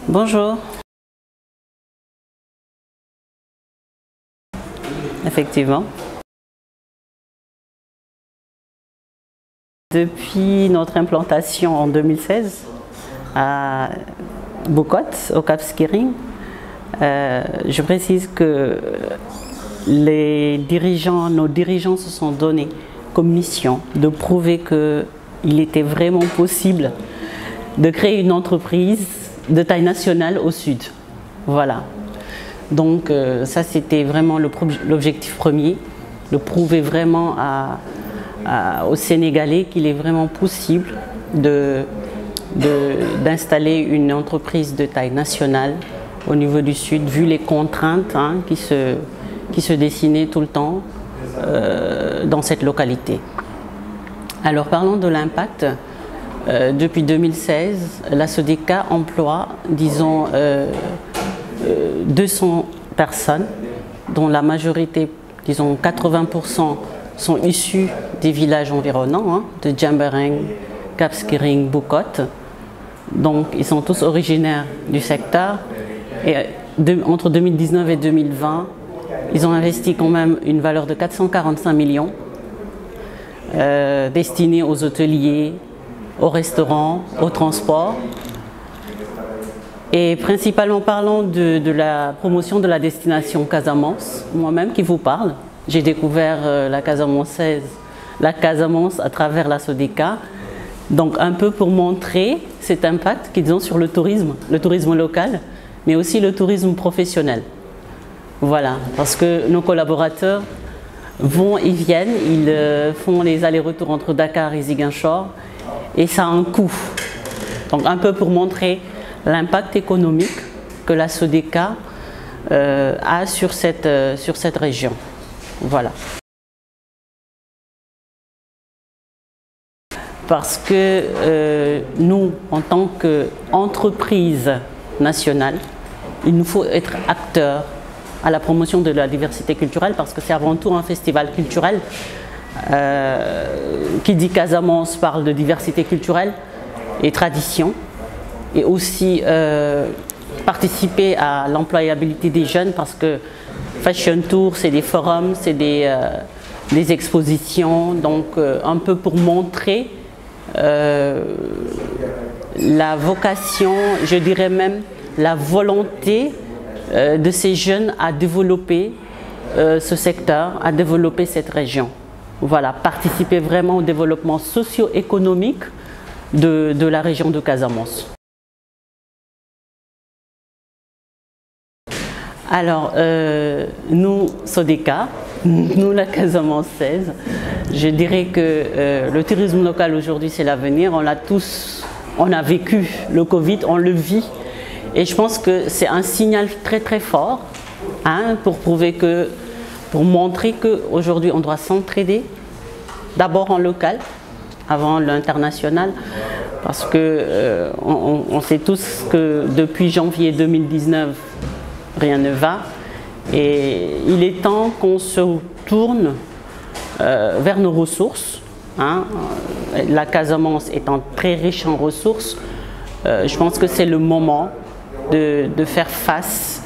Bonjour. Effectivement. Depuis notre implantation en 2016 à Boucotte, au Cap Skirring, je précise que nos dirigeants se sont donnés comme mission de prouver qu'il était vraiment possible de créer une entreprise de taille nationale au sud. Voilà. Donc ça, c'était vraiment l'objectif premier, de prouver vraiment aux Sénégalais qu'il est vraiment possible d'installer une entreprise de taille nationale au niveau du sud, vu les contraintes qui se dessinaient tout le temps dans cette localité. Alors parlons de l'impact. Depuis 2016, la SODECA emploie, disons, 200 personnes, dont la majorité, disons 80%, sont issus des villages environnants, de Djambareng, Cap Skirring, Boucotte. Donc ils sont tous originaires du secteur. Et entre 2019 et 2020, ils ont investi quand même une valeur de 445 millions destinée aux hôteliers, aux restaurants, au transport. Et principalement parlant de la promotion de la destination Casamance, moi-même qui vous parle, j'ai découvert la Casamance à travers la SODECA, donc un peu pour montrer cet impact qu'ils ont sur le tourisme local, mais aussi le tourisme professionnel. Voilà, parce que nos collaborateurs vont et viennent, ils font les allers-retours entre Dakar et Ziguinchor, et ça a un coût. Donc un peu pour montrer l'impact économique que la SODECA a sur cette région. Voilà. Parce que nous, en tant qu'entreprise nationale, il nous faut être acteurs à la promotion de la diversité culturelle, parce que c'est avant tout un festival culturel. Qui dit Casamance parle de diversité culturelle et tradition, et aussi participer à l'employabilité des jeunes, parce que Fashion Tour, c'est des forums, c'est des expositions, donc un peu pour montrer la vocation, je dirais même la volonté de ces jeunes à développer ce secteur, à développer cette région. Voilà, participer vraiment au développement socio-économique de la région de Casamance. Alors, nous, SODECA, nous la Casamance 16, je dirais que le tourisme local aujourd'hui c'est l'avenir. On a vécu le Covid, on le vit, et je pense que c'est un signal très très fort pour montrer qu'aujourd'hui on doit s'entraider, d'abord en local, avant l'international, parce que on sait tous que depuis janvier 2019, rien ne va, et il est temps qu'on se tourne vers nos ressources. La Casamance étant très riche en ressources, je pense que c'est le moment de faire face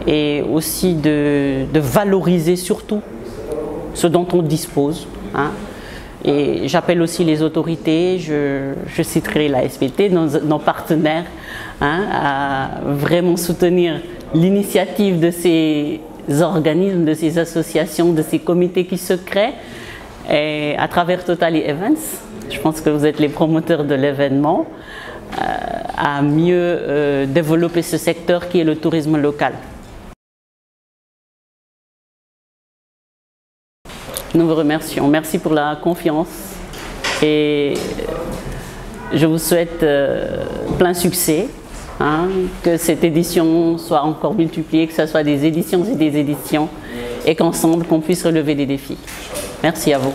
et aussi de valoriser surtout ce dont on dispose. Et j'appelle aussi les autorités, je citerai la SPT, nos partenaires, à vraiment soutenir l'initiative de ces organismes, de ces associations, de ces comités qui se créent, et à travers Totally Events. Je pense que vous êtes les promoteurs de l'événement, à mieux développer ce secteur qui est le tourisme local. Nous vous remercions. Merci pour la confiance et je vous souhaite plein succès, que cette édition soit encore multipliée, que ce soit des éditions et des éditions, et qu'ensemble, qu'on puisse relever des défis. Merci à vous.